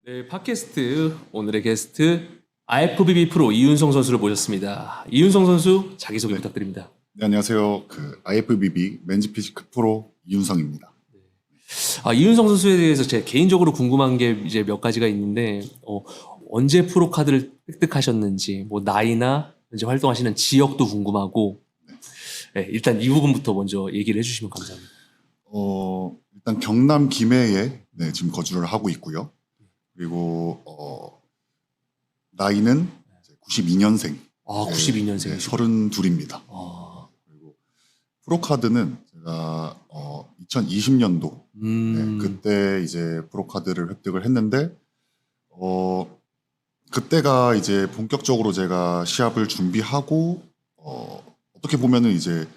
네, 팟캐스트 오늘의 게스트 IFBB 프로 이윤성 선수를 모셨습니다. 이윤성 선수 자기소개 부탁드립니다. 네, 안녕하세요. IFBB 맨즈 피지크 프로 이윤성입니다. 이윤성 선수에 대해서 제 개인적으로 궁금한 게 이제 몇 가지가 있는데 언제 프로 카드를 획득하셨는지, 뭐 나이나 이제 활동하시는 지역도 궁금하고, 네, 일단 이 부분부터 먼저 얘기를 해주시면 감사합니다. 일단 경남 김해에 지금 거주를 하고 있고요. 그리고 나이는 92년생. 92년생. 32입니다. 그리고 프로 카드는 제가 2020년도 그때 이제 프로 카드를 획득을 했는데 그때가 이제 본격적으로 제가 시합을 준비하고 어떻게 보면은 이제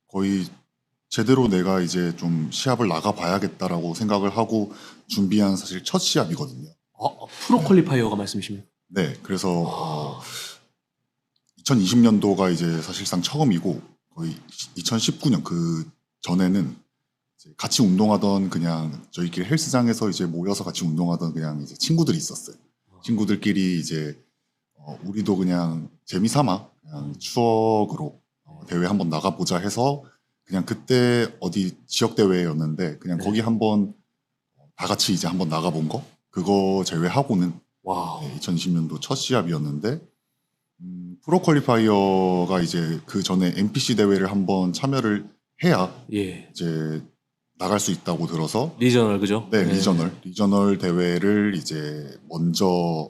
거의 제대로 내가 이제 좀 시합을 나가봐야겠다라고 생각을 하고 준비한 사실 첫 시합이거든요. 프로 퀄리파이어가 말씀이십니까? 네, 그래서 2020년도가 이제 사실상 처음이고 거의 2019년 그 전에는 이제 같이 운동하던 그냥 저희끼리 헬스장에서 이제 모여서 같이 운동하던 그냥 이제 친구들이 있었어요. 친구들끼리 이제 우리도 그냥 재미삼아 그냥 추억으로 대회 한번 나가보자 해서 그냥 그때 어디 지역 대회였는데 그냥 거기 한번 다 같이 이제 한번 나가본 거 그거 제외하고는 2020년도 첫 시합이었는데 프로 퀄리파이어가 이제 그 전에 NPC 대회를 한번 참여를 해야 이제 나갈 수 있다고 들어서 리저널 그죠? 네, 리저널 대회를 이제 먼저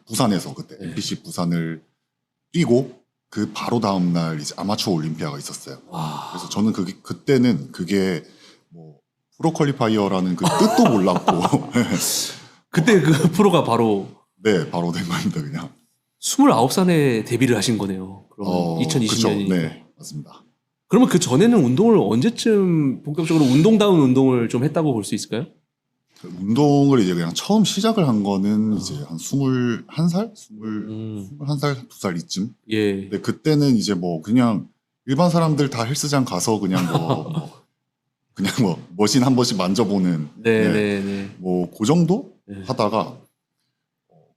부산에서 그때 NPC 부산을 뛰고 그 바로 다음 날 이제 아마추어 올림피아가 있었어요. 그래서 저는 그때는 그게 뭐 프로 퀄리파이어라는 그 뜻도 몰랐고 그때 그 프로가 바로 바로 된 겁니다, 그냥. 29살에 데뷔를 하신 거네요. 그럼 2020년이니까. 네, 맞습니다. 그러면 그 전에는 운동을 언제쯤 본격적으로 운동다운 운동을 좀 했다고 볼 수 있을까요? 운동을 이제 그냥 처음 시작을 한 거는 이제 한 21살? 21살, 2살 이쯤. 근데 그때는 이제 뭐 그냥 일반 사람들 다 헬스장 가서 그냥 그냥 머신 한 번씩 만져보는. 뭐 그 정도 하다가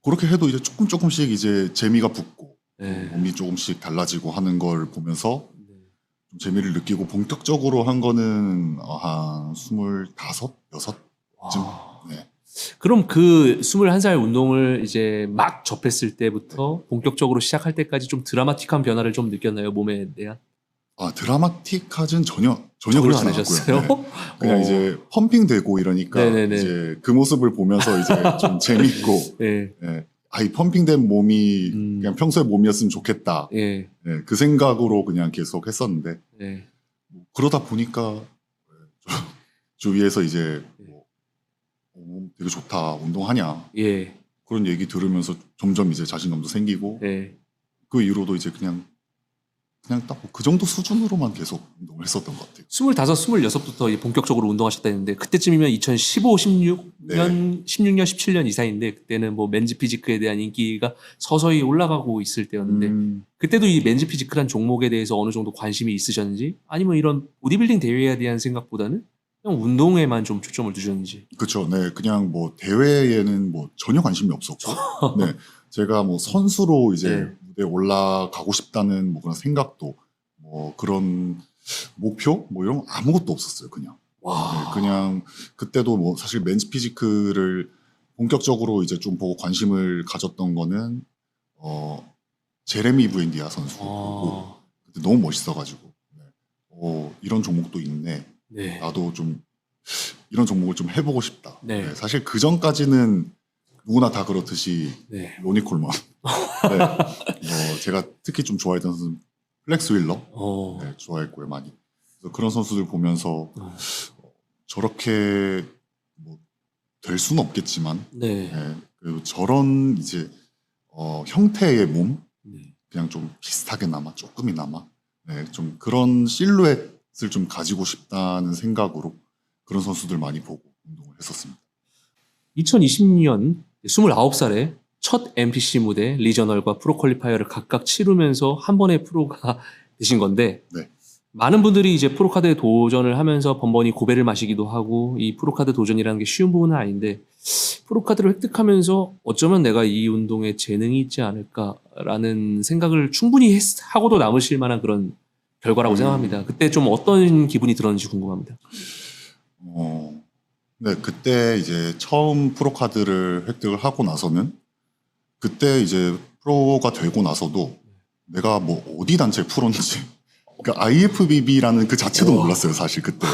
그렇게 해도 이제 조금씩 이제 재미가 붙고 몸이 조금씩 달라지고 하는 걸 보면서 좀 재미를 느끼고 본격적으로 한 거는 한 25, 6쯤. 그럼 그 21살 운동을 이제 막 접했을 때부터 본격적으로 시작할 때까지 좀 드라마틱한 변화를 좀 느꼈나요? 몸에 대한? 드라마틱하진 전혀 그렇지 않았고요. 그냥 이제 펌핑되고 이러니까 이제 그 모습을 보면서 이제 좀 재밌고 이 펌핑된 몸이 그냥 평소의 몸이었으면 좋겠다. 그 생각으로 그냥 계속 했었는데 그러다 보니까 주위에서 이제 되게 좋다, 운동하냐 그런 얘기 들으면서 점점 이제 자신감도 생기고 그 이후로도 이제 그냥 딱 그 정도 수준으로만 계속 운동을 했었던 것 같아요. 25, 26부터 본격적으로 운동하셨다 했는데 그때쯤이면 2015, 16년, 17년 이사인데 그때는 뭐 맨즈 피지크에 대한 인기가 서서히 올라가고 있을 때였는데 그때도 이 맨즈 피지크란 종목에 대해서 어느 정도 관심이 있으셨는지 아니면 이런 보디빌딩 대회에 대한 생각보다는 그냥 운동에만 좀 초점을 두셨는지. 그렇죠. 네, 그냥 뭐 대회에는 뭐 전혀 관심이 없었고 제가 뭐 선수로 이제 무대에 올라가고 싶다는 뭐 그런 생각도 뭐 그런 목표 뭐 이런 거 아무것도 없었어요. 그냥 그냥 그때도 뭐 사실 맨즈 피지크를 본격적으로 이제 좀 보고 관심을 가졌던 거는 제레미 부엔디아 선수 보고 그때 너무 멋있어가지고 이런 종목도 있네. 나도 좀 이런 종목을 좀 해보고 싶다. 사실 그 전까지는 누구나 다 그렇듯이 로니 콜먼 제가 특히 좀 좋아했던 선수는 플렉스 윌러 좋아했고요, 많이. 그래서 그런 선수들 보면서 저렇게 뭐 될 수는 없겠지만 그리고 저런 이제 형태의 몸 그냥 좀 비슷하게나마 조금이나마 좀 그런 실루엣을 좀 가지고 싶다는 생각으로 그런 선수들 많이 보고 운동을 했었습니다. 2020년 29살에 첫 NPC 무대 리저널과 프로 퀄리파이어를 각각 치르면서 한 번의 프로가 되신 건데 많은 분들이 이제 프로카드에 도전을 하면서 번번이 고배를 마시기도 하고 이 프로카드 도전이라는 게 쉬운 부분은 아닌데 프로카드를 획득하면서 어쩌면 내가 이 운동에 재능이 있지 않을까라는 생각을 충분히 하고도 남으실 만한 그런 결과라고 생각합니다. 그때 좀 어떤 기분이 들었는지 궁금합니다. 네, 그때 이제 처음 프로카드를 획득을 하고 나서는 그때 이제 프로가 되고 나서도 내가 뭐 어디 단체 프로인지 그러니까 IFBB라는 그 자체도 우와. 몰랐어요, 사실 그때.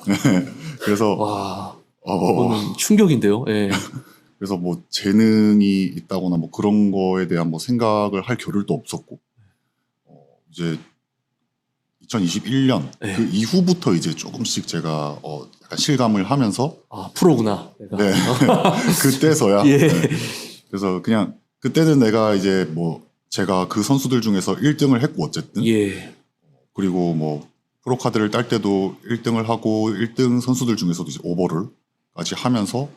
네, 그래서 와, 그거는 충격인데요. 예. 그래서 뭐 재능이 있다거나 뭐 그런 거에 대한 뭐 생각을 할 겨를도 없었고 이제 2021년 네. 그 이후부터 이제 조금씩 제가 약간 실감을 하면서 아, 프로구나. 내가. 네 그때서야 예. 네. 그래서 그냥 그때는 내가 이제 뭐 제가 그 선수들 중에서 1등을 했고 어쨌든 예. 그리고 뭐 프로카드를 딸 때도 1등을 하고 1등 선수들 중에서도 이제 오버롤까지 하면서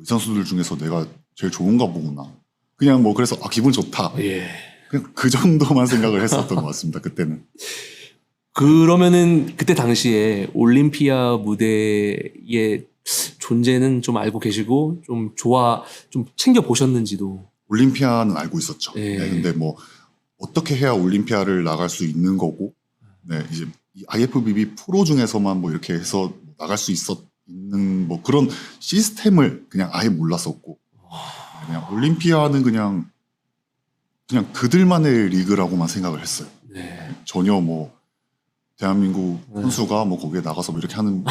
이 선수들 중에서 내가 제일 좋은가 보구나. 그냥 뭐 그래서 기분 좋다. 예. 그냥 그 정도만 생각을 했었던 것 같습니다. 그때는. 그러면은 그때 당시에 올림피아 무대의 존재는 좀 알고 계시고 좀 좀 챙겨 보셨는지도. 올림피아는 알고 있었죠. 예. 네, 근데 뭐 어떻게 해야 올림피아를 나갈 수 있는 거고, 네, 이제 이 IFBB 프로 중에서만 뭐 이렇게 해서 나갈 수 있는 뭐 그런 시스템을 그냥 아예 몰랐었고, 네, 그냥 올림피아는 그냥 그들만의 리그라고만 생각을 했어요. 네. 전혀 뭐 대한민국 선수가 뭐 거기에 나가서 뭐 이렇게 하는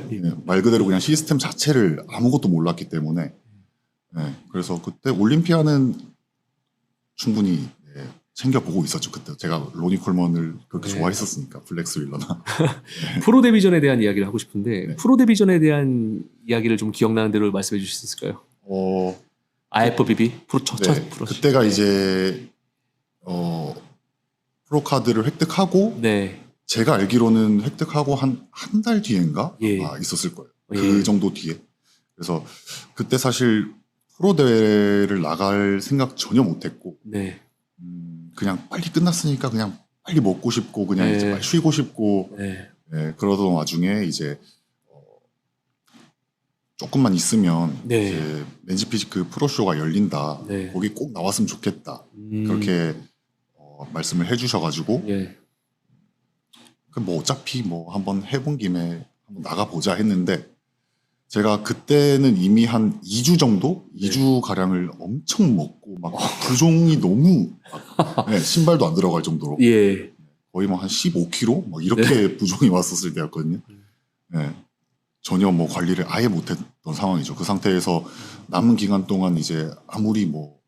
네, 말 그대로 그냥 시스템 자체를 아무것도 몰랐기 때문에 네, 그래서 그때 올림피아는 충분히 네, 챙겨보고 있었죠. 그때 제가 로니 콜먼을 그렇게 네. 좋아했었으니까 블랙스 윌러나 프로 데뷔전에 대한 이야기를 하고 싶은데 네. 프로 데뷔전에 대한 이야기를 좀 기억나는 대로 말씀해 주실 수 있을까요? IFBB 프로 첫 네, 프로. 그때가 네. 이제 프로 카드를 획득하고 네. 제가 알기로는 획득하고 한 달 뒤인가 예. 있었을 거예요. 예. 그 정도 뒤에. 그래서 그때 사실 프로 대회를 나갈 생각 전혀 못했고 네. 그냥 빨리 끝났으니까 그냥 빨리 먹고 싶고 그냥 네. 이제 빨리 쉬고 싶고 네. 네, 그러던 와중에 이제 조금만 있으면 네. 이제 맨지 피지크 프로쇼가 열린다. 네. 거기 꼭 나왔으면 좋겠다. 그렇게 말씀을 해주셔가지고 예. 뭐 어차피 뭐 한번 해본 김에 한번 나가보자 했는데 제가 그때는 이미 한 2주 정도? 네. 2주 가량을 엄청 먹고 막 부종이 너무 네, 신발도 안 들어갈 정도로 예. 거의 뭐 한 15kg? 막 이렇게 부종이 왔었을 때였거든요. 네. 전혀 뭐 관리를 아예 못했던 상황이죠. 그 상태에서 남은 기간 동안 이제 아무리 뭐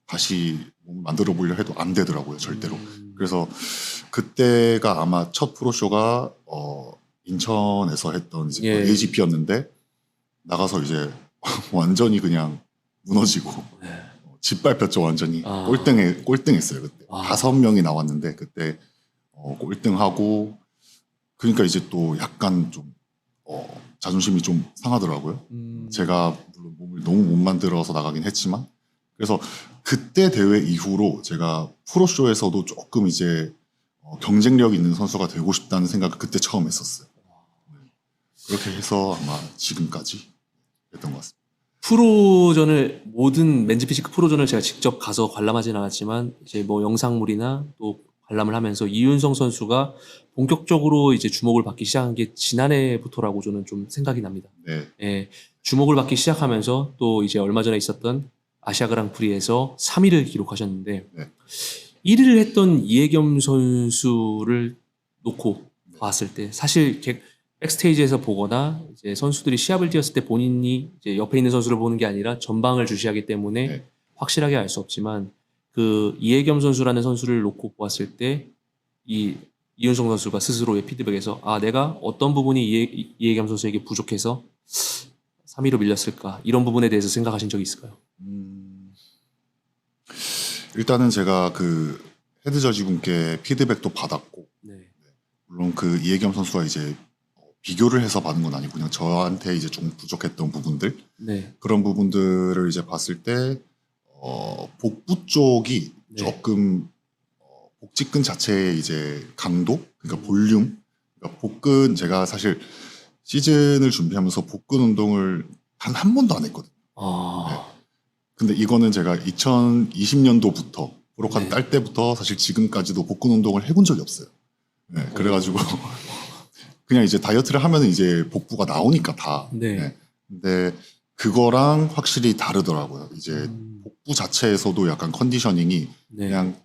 다시 몸을 만들어 보려 해도 안 되더라고요. 절대로. 그래서 그때가 아마 첫 프로쇼가 인천에서 했던 이제 예. AGP였는데 나가서 이제 완전히 그냥 무너지고 짓밟혔죠. 완전히 꼴등했어요. 그때 5명이 나왔는데 그때 꼴등하고 그러니까 이제 또 약간 좀 자존심이 좀 상하더라고요. 제가 물론 몸을 너무 못 만들어서 나가긴 했지만 그래서 그때 대회 이후로 제가 프로쇼에서도 조금 이제 경쟁력 있는 선수가 되고 싶다는 생각을 그때 처음 했었어요. 그렇게 해서 아마 지금까지 했던 것 같습니다. 프로전을 모든 맨즈 피지크 프로전을 제가 직접 가서 관람하진 않았지만 이제 뭐 영상물이나 또 관람을 하면서 이윤성 선수가 본격적으로 이제 주목을 받기 시작한 게 지난해부터라고 저는 좀 생각이 납니다. 네. 예, 주목을 받기 시작하면서 또 이제 얼마 전에 있었던 아시아 그랑프리에서 3위를 기록하셨는데 네. 1위를 했던 이혜겸 선수를 놓고 봤을 때 사실 백스테이지에서 보거나 이제 선수들이 시합을 뛰었을 때 본인이 이제 옆에 있는 선수를 보는 게 아니라 전방을 주시하기 때문에 네. 확실하게 알 수 없지만 그 이혜겸 선수라는 선수를 놓고 보았을 때 이 이윤성 선수가 스스로의 피드백에서 내가 어떤 부분이 이혜겸 선수에게 부족해서 3위로 밀렸을까 이런 부분에 대해서 생각하신 적이 있을까요? 일단은 제가 그 헤드 저지 분께 피드백도 받았고 네. 물론 그 이혜겸 선수가 이제 비교를 해서 받은 건 아니고 그냥 저한테 이제 좀 부족했던 부분들 네. 그런 부분들을 이제 봤을 때 복부 쪽이 네. 조금 복직근 자체의 이제 강도 그러니까 볼륨 그러니까 복근 제가 사실 시즌을 준비하면서 복근 운동을 단 한 번도 안 했거든요. 아, 근데 이거는 제가 2020년도부터 프로카드 네. 딸 때부터 사실 지금까지도 복근 운동을 해본 적이 없어요. 네, 그래가지고 그냥 이제 다이어트를 하면은 이제 복부가 나오니까 다. 네. 네. 근데 그거랑 확실히 다르더라고요. 이제 복부 자체에서도 약간 컨디셔닝이 네. 그냥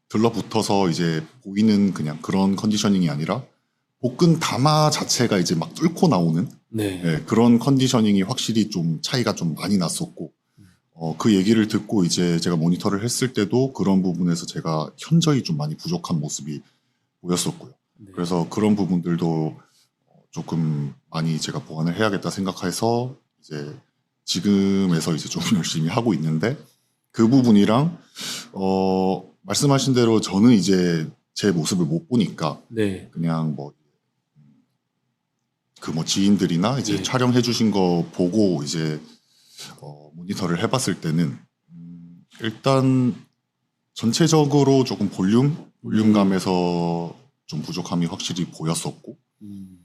들러붙어서 이제 보이는 그냥 그런 컨디셔닝이 아니라 복근 담아 자체가 이제 막 뚫고 나오는 네. 네, 그런 컨디셔닝이 확실히 좀 차이가 좀 많이 났었고 그 얘기를 듣고 이제 제가 모니터를 했을 때도 그런 부분에서 제가 현저히 좀 많이 부족한 모습이 보였었고요. 네. 그래서 그런 부분들도 조금 많이 제가 보완을 해야겠다 생각해서 이제 지금에서 이제 좀 열심히 하고 있는데 그 부분이랑 말씀하신 대로 저는 이제 제 모습을 못 보니까 네. 그냥 뭐 그 뭐 지인들이나 이제 예. 촬영해 주신 거 보고 이제 모니터를 해봤을 때는 일단 전체적으로 조금 볼륨감에서 좀 부족함이 확실히 보였었고 음,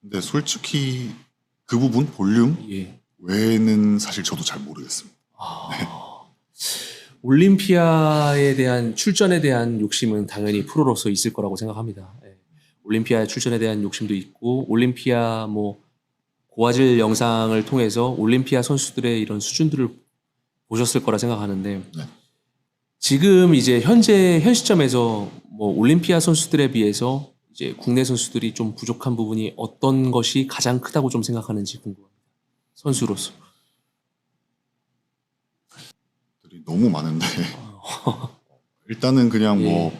근데 솔직히 그 부분 볼륨 예. 외에는 사실 저도 잘 모르겠습니다. 아, 올림피아에 대한 출전에 대한 욕심은 당연히 프로로서 있을 거라고 생각합니다. 예. 올림피아 출전에 대한 욕심도 있고 올림피아 뭐 고화질 영상을 통해서 올림피아 선수들의 이런 수준들을 보셨을 거라 생각하는데 네. 지금 이제 현재 현 시점에서 뭐 올림피아 선수들에 비해서 이제 국내 선수들이 좀 부족한 부분이 어떤 것이 가장 크다고 좀 생각하는지 궁금합니다. 선수로서. 너무 많은데 일단은 그냥 예. 뭐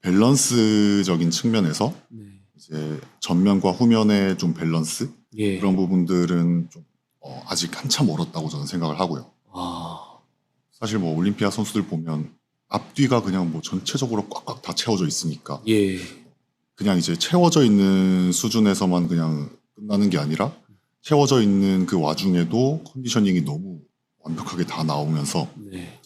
밸런스적인 측면에서 네. 이제 전면과 후면의 좀 밸런스 예. 그런 부분들은 좀 아직 한참 멀었다고 저는 생각을 하고요. 아, 사실 뭐 올림피아 선수들 보면 앞뒤가 그냥 뭐 전체적으로 꽉꽉 다 채워져 있으니까 예. 그냥 이제 채워져 있는 수준에서만 그냥 끝나는 게 아니라 채워져 있는 그 와중에도 컨디셔닝이 너무 완벽하게 다 나오면서 네.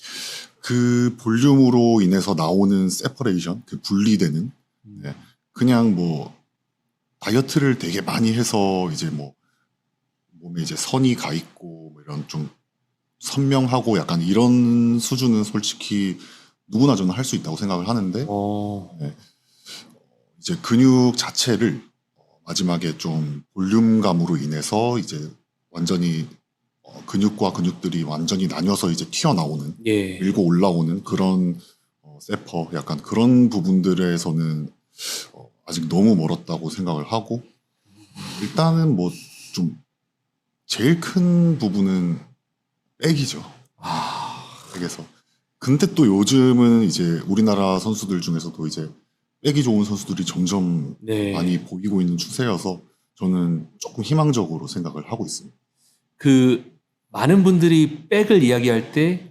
그 볼륨으로 인해서 나오는 세퍼레이션, 그 분리되는 네, 그냥 뭐 다이어트를 되게 많이 해서 이제 뭐 몸에 이제 선이 가 있고 뭐 이런 좀 선명하고 약간 이런 수준은 솔직히 누구나 저는 할 수 있다고 생각을 하는데 어, 네, 이제 근육 자체를 마지막에 좀 볼륨감으로 인해서 이제 완전히 근육과 근육들이 완전히 나뉘어서 이제 튀어나오는 예. 밀고 올라오는 그런 세퍼 약간 그런 부분들에서는 아직 너무 멀었다고 생각을 하고 일단은 뭐 좀 제일 큰 부분은 백이죠. 백에서 근데 또 요즘은 이제 우리나라 선수들 중에서도 이제 백이 좋은 선수들이 점점 네. 많이 보이고 있는 추세여서 저는 조금 희망적으로 생각을 하고 있습니다. 그 많은 분들이 백을 이야기할 때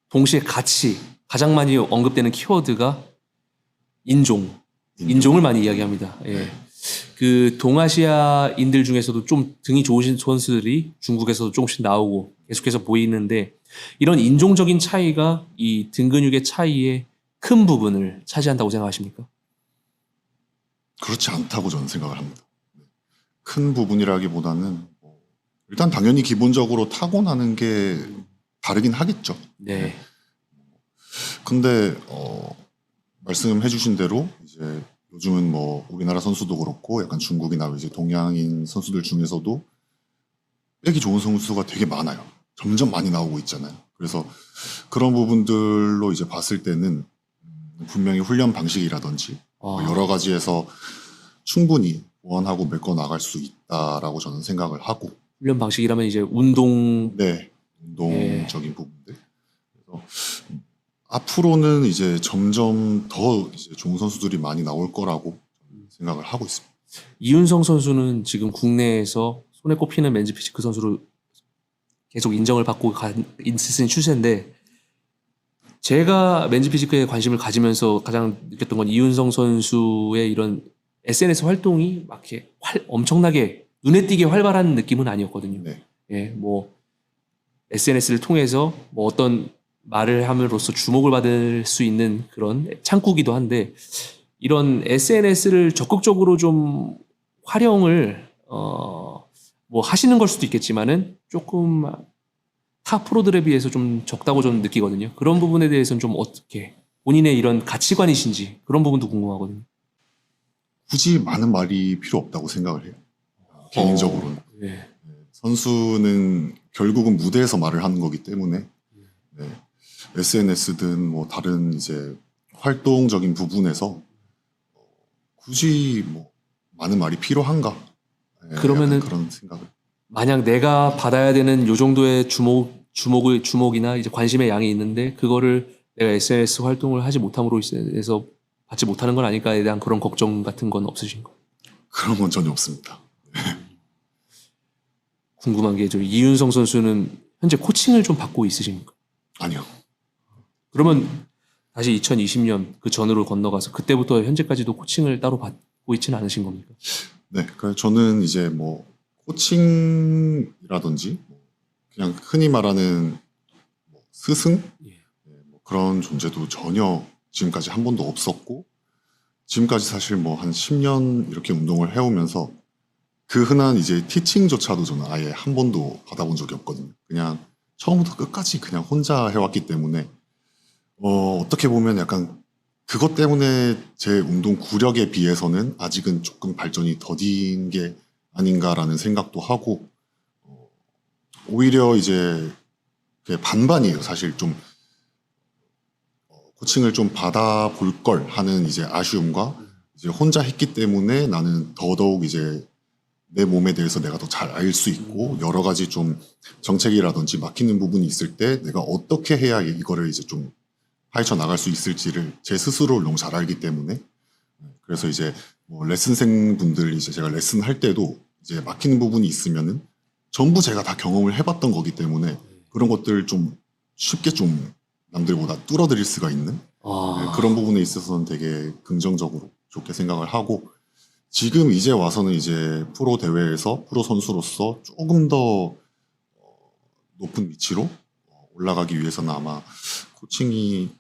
동시에 같이 가장 많이 언급되는 키워드가 인종을 많이 이야기합니다. 예. 네. 그 동아시아인들 중에서도 좀 등이 좋으신 선수들이 중국에서도 조금씩 나오고 계속해서 보이는데 이런 인종적인 차이가 이 등 근육의 차이의 큰 부분을 차지한다고 생각하십니까? 그렇지 않다고 저는 생각을 합니다. 큰 부분이라기보다는 일단 당연히 기본적으로 타고나는 게 다르긴 하겠죠. 네. 근데 말씀해주신 대로 이제 요즘은 뭐 우리나라 선수도 그렇고 약간 중국이나 이제 동양인 선수들 중에서도 백이 좋은 선수가 되게 많아요. 점점 많이 나오고 있잖아요. 그래서 그런 부분들로 이제 봤을 때는 분명히 훈련 방식이라든지 여러 가지에서 충분히 보완하고 메꿔 나갈 수 있다라고 저는 생각을 하고 훈련 방식이라면 이제 운동 네 운동적인 부분들 그래서 앞으로는 이제 점점 더 이제 좋은 선수들이 많이 나올 거라고 생각을 하고 있습니다. 이윤성 선수는 지금 국내에서 손에 꼽히는 맨즈 피지크 선수로 계속 인정을 받고 있으신 추세인데 제가 맨즈 피지크에 관심을 가지면서 가장 느꼈던 건 이윤성 선수의 이런 SNS 활동이 막 이렇게 엄청나게 눈에 띄게 활발한 느낌은 아니었거든요. 네. 예, 뭐 SNS를 통해서 뭐 어떤 말을 함으로써 주목을 받을 수 있는 그런 창구기도 한데 이런 SNS를 적극적으로 좀 활용을 뭐 하시는 걸 수도 있겠지만은 조금 타 프로들에 비해서 좀 적다고 저는 느끼거든요. 그런 부분에 대해서는 좀 어떻게 본인의 이런 가치관이신지 그런 부분도 궁금하거든요. 굳이 많은 말이 필요 없다고 생각을 해요. 개인적으로는. 예. 선수는 결국은 무대에서 말을 하는 거기 때문에 네. SNS든 뭐 다른 이제 활동적인 부분에서 굳이 뭐 많은 말이 필요한가? 네, 그러면은 약간 그런 생각을. 만약 내가 받아야 되는 요 정도의 주목이나 이제 관심의 양이 있는데 그거를 내가 SNS 활동을 하지 못함으로 인해서 받지 못하는 건 아닐까에 대한 그런 걱정 같은 건 없으신가요? 그런 건 전혀 없습니다. 궁금한 게 저 이윤성 선수는 현재 코칭을 좀 받고 있으십니까? 아니요. 그러면 다시 2020년 그 전으로 건너가서 그때부터 현재까지도 코칭을 따로 받고 있지는 않으신 겁니까? 네, 그러니까 저는 이제 뭐 코칭이라든지 그냥 흔히 말하는 뭐 스승 예. 네, 뭐 그런 존재도 전혀 지금까지 한 번도 없었고 지금까지 사실 뭐 한 10년 이렇게 운동을 해오면서 그 흔한 이제 티칭조차도 저는 아예 한 번도 받아본 적이 없거든요. 그냥 처음부터 끝까지 그냥 혼자 해왔기 때문에 어떻게 보면 약간 그것 때문에 제 운동 구력에 비해서는 아직은 조금 발전이 더딘 게 아닌가라는 생각도 하고 오히려 이제 그게 반반이에요. 사실 좀 코칭을 좀 받아볼 걸 하는 이제 아쉬움과 이제 혼자 했기 때문에 나는 더더욱 이제 내 몸에 대해서 내가 더 잘 알 수 있고 여러 가지 좀 정책이라든지 막히는 부분이 있을 때 내가 어떻게 해야 이거를 이제 좀 파헤쳐 나갈 수 있을지를 제 스스로를 너무 잘 알기 때문에 그래서 이제 뭐 레슨생 분들 이제 제가 레슨 할 때도 이제 막히는 부분이 있으면은 전부 제가 다 경험을 해봤던 거기 때문에 그런 것들 좀 쉽게 좀 남들보다 뚫어드릴 수가 있는 네, 그런 부분에 있어서는 되게 긍정적으로 좋게 생각을 하고 지금 이제 와서는 이제 프로 대회에서 프로 선수로서 조금 더 높은 위치로 올라가기 위해서는 아마 코칭이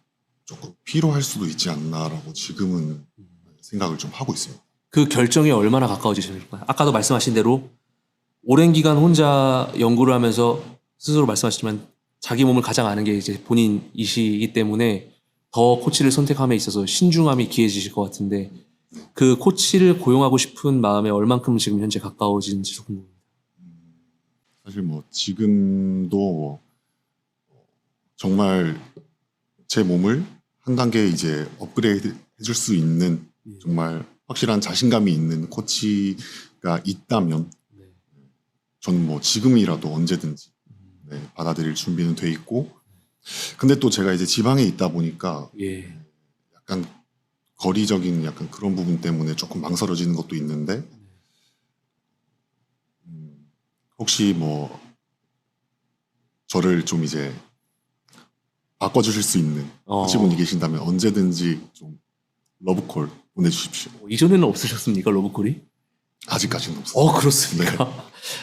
조금 필요할 수도 있지 않나라고 지금은 생각을 좀 하고 있습니다. 그 결정이 얼마나 가까워지십니까? 아까도 말씀하신 대로 오랜 기간 혼자 연구를 하면서 스스로 말씀하셨지만 자기 몸을 가장 아는 게 이제 본인이시기 때문에 더 코치를 선택함에 있어서 신중함이 기해지실 것 같은데 그 코치를 고용하고 싶은 마음에 얼만큼 지금 현재 가까워지는지 궁금합니다. 사실 뭐 지금도 정말 제 몸을 한 단계 이제 업그레이드 해줄 수 있는 정말 확실한 자신감이 있는 코치가 있다면 저는 뭐 지금이라도 언제든지 네, 받아들일 준비는 돼 있고 근데 또 제가 이제 지방에 있다 보니까 예. 약간 거리적인 약간 그런 부분 때문에 조금 망설여지는 것도 있는데 혹시 뭐 저를 좀 이제 바꿔주실 수 있는 코치분이 계신다면 언제든지 좀 러브콜 보내주십시오. 이전에는 없으셨습니까, 러브콜이? 아직까지는 없어요. 그렇습니까? 네.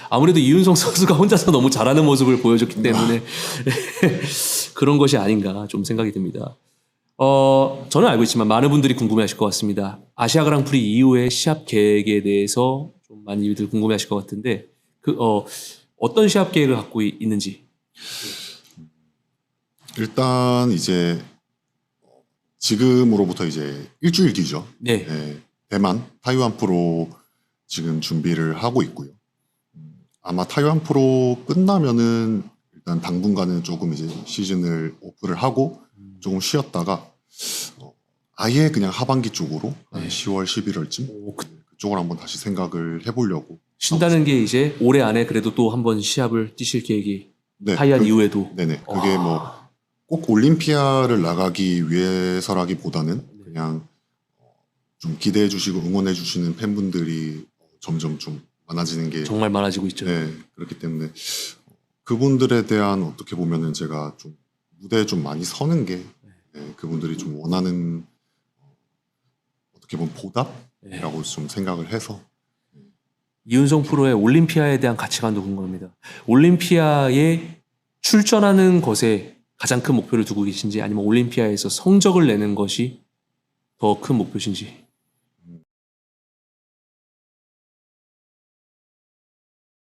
아무래도 이윤성 선수가 혼자서 너무 잘하는 모습을 보여줬기 때문에 그런 것이 아닌가 좀 생각이 듭니다. 저는 알고 있지만 많은 분들이 궁금해하실 것 같습니다. 아시아 그랑프리 이후의 시합 계획에 대해서 좀 많이들 궁금해하실 것 같은데 어떤 시합 계획을 갖고 있는지. 일단 이제 지금으로부터 이제 일주일 뒤죠. 네. 네, 대만 타이완 프로 지금 준비를 하고 있고요. 아마 타이완 프로 끝나면은 일단 당분간은 조금 이제 시즌을 오프를 하고 조금 쉬었다가 아예 그냥 하반기 쪽으로 한 10월, 11월쯤 그쪽으로 한번 다시 생각을 해보려고. 쉰다는 게 이제 올해 안에 그래도 또 한번 시합을 뛰실 계획이 네, 타이완 이후에도. 네네. 그게 뭐 꼭 올림피아를 나가기 위해서라기보다는 그냥 좀 기대해 주시고 응원해 주시는 팬분들이 점점 좀 많아지는 게 정말 많아지고 있죠. 네, 그렇기 때문에 그분들에 대한 어떻게 보면은 제가 좀 무대에 좀 많이 서는 게 네, 그분들이 좀 원하는 어떻게 보면 보답이라고 좀 생각을 해서 이윤성 프로의 올림피아에 대한 가치관도 궁금합니다. 올림피아에 출전하는 것에 가장 큰 목표를 두고 계신지 아니면 올림피아에서 성적을 내는 것이 더 큰 목표신지.